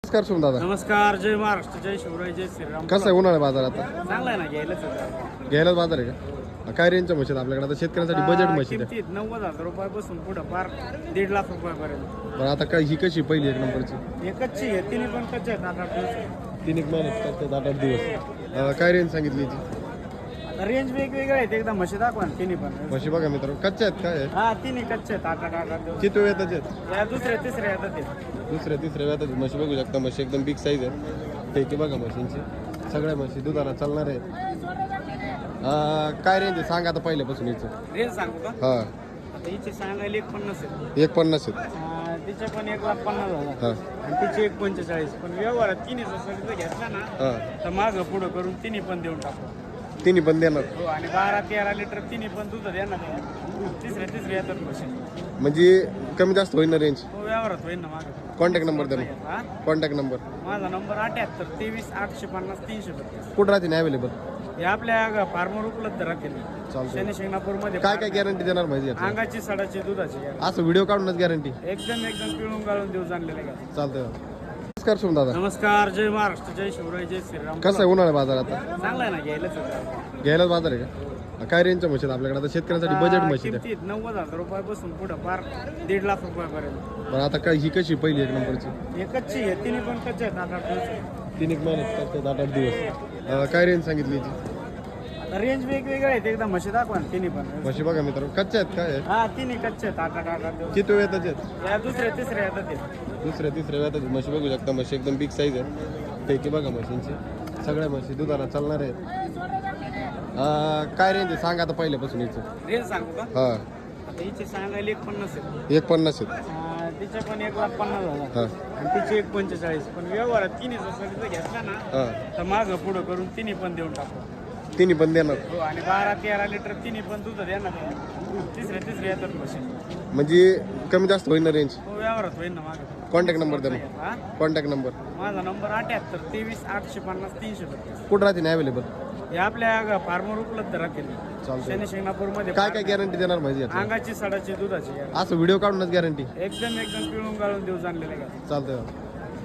नमस्कार सोम दादा. नमस्कार. जय महाराष्ट्र, जय शिवराय, जय श्रीराम. कसं आहे उन्हाळा बाजार आता? चांगला आहे ना, घ्यायलाच आहे. घ्यायलाच बाजार आहे का? काय रेंजच्या म्हशी आहेत आपल्याकडे आता? शेतकऱ्यांसाठी बजेट म्हशी आहे. किमतीत 90,000 रुपयापासून पुढे फार 1.5 लाख रुपयापर्यंत. बरं आता काय ही कशी पहिली एक नंबरची? एकच आहे, तिन्ही पण कच्चे आहेत. 8-8 दिवस 3 महिने 8-8 दिवस. काय रेंज सांगितली याची? आता रेंज वेगवेगळे आहेत. एकदा म्हशी दाखवा ना, तिन्ही पण. म्हशी बघा मित्र, कच्च्या आहेत काय आहे? हा, तिन्ही कच्चे आहेत. 8-8 दिवस. किती वेळ आहेत? या दुसऱ्या तिसऱ्या येतात ते. दुसऱ्या तिसऱ्या वेळात म्हशी बघू शकता. म्हशी एकदम बिग साईज आहे. ठीक आहे बघा म्हशींची. सगळ्या म्हशी दुधाला चालणार आहे. काय रेंज आहे सांगा आता पहिल्यापासून हिचं? रेंज सांगू का? हा, आता हिची सांगायला 150 आहे. 150 आहेत. तिचे पण 1,50,000. हा आणि तिची 1,45. पण व्यवहारात तिन्ही जर घेतला ना, हा, तर मागं पुढं करून तिन्ही पण देऊन टाकू. तिन्ही पण देणार. हो, आणि 12-13 लिटर तिन्ही पण दूध देणार. तिसऱ्या येतात म्हशी. म्हणजे कमी जास्त होईल ना रेंज? हो, व्यवहारात होईल ना मागं. कॉन्टॅक्ट नंबर द्या मग. हा? कॉन्टॅक्ट नंबर माझा नंबर 78 23 850 332. कुठं राहते ना अवेलेबल? हे आपल्या फार्मर उपलब्ध राहतील. चालतं. शनी शिंगणापूरमध्ये काय काय गॅरंटी देणार माहिती आहे? अंगाची, सडाची, दुधाची guarantee. असं व्हिडिओ काढूनच गॅरंटी? एकदम पिळून गाळून देऊ जाणलेले का. चालतंय. नमस्कार सोम दादा. नमस्कार. जय महाराष्ट्र, जय शिवराय, जय श्रीराम. कसं आहे उन्हाळा बाजार आता? चांगला आहे ना, घ्यायलाच आहे. घ्यायलाच बाजार आहे का? काय रेंजच्या म्हशी आहेत आपल्याकडे आता? शेतकऱ्यांसाठी बजेट म्हशी आहे. किमतीत 90,000 रुपयापासून पुढे फार 1.5 लाख रुपयापर्यंत. बरं आता काय ही कशी पहिली एक नंबरची? एकच आहे, तिन्ही पण कच्चे आहेत. 8-8 दिवस. 3 महिने 8-8 दिवस. काय रेंज सांगितली याची? आता रेंज वेगवेगळे आहेत. एकदा म्हशी दाखवा ना, तिन्ही पण. म्हशी बघा मित्र, कच्च्या आहेत काय आहे? हा, तिन्ही कच्चे आहेत. 8-8 दिवस. किती वेळ आहेत? या दुसऱ्या तिसऱ्या येतात ते. दुसऱ्या तिसऱ्या वेळात म्हशी बघू शकता. म्हशी एकदम बिग साईज आहे. ठीक आहे बघा म्हशींची. सगळ्या म्हशी दुधाला चालणार आहेत. काय रेंज आहे सांगा आता पहिल्यापासून हिचं? रेंज सांगू का? हा, आता हिची सांगायला 150 आहे. 150 आहेत. तिच्या पण 1,50,000. हा, आणि तिची 1,45. पण व्यवहारात तिन्ही जर घेतला ना, हा, तर मागं पुढं करून तिन्ही पण देऊन टाकू. तिन्ही पण देणार. हो, आणि 12-13 लिटर तिन्ही पण दूध देणार. तिसऱ्या येतात म्हशी. म्हणजे कमी जास्त होईल ना रेंज? हो, व्यवहारात होईल ना मागं. कॉन्टॅक्ट नंबर द्या मग. हा? Contact number. माझा नंबर 78 23 850 332. कुठं राहते ना अवेलेबल? हे आपल्या फार्मर उपलब्ध राहतील. चालतंय. शनी शिंगणापूरमध्ये. काय काय गॅरंटी देणार माहिती आहे? अंगाची, सडाची, दुधाची guarantee. असं व्हिडिओ काढूनच गॅरंटी? एकदम पिळून गाळून देऊ जाणलेले का. चालतंय.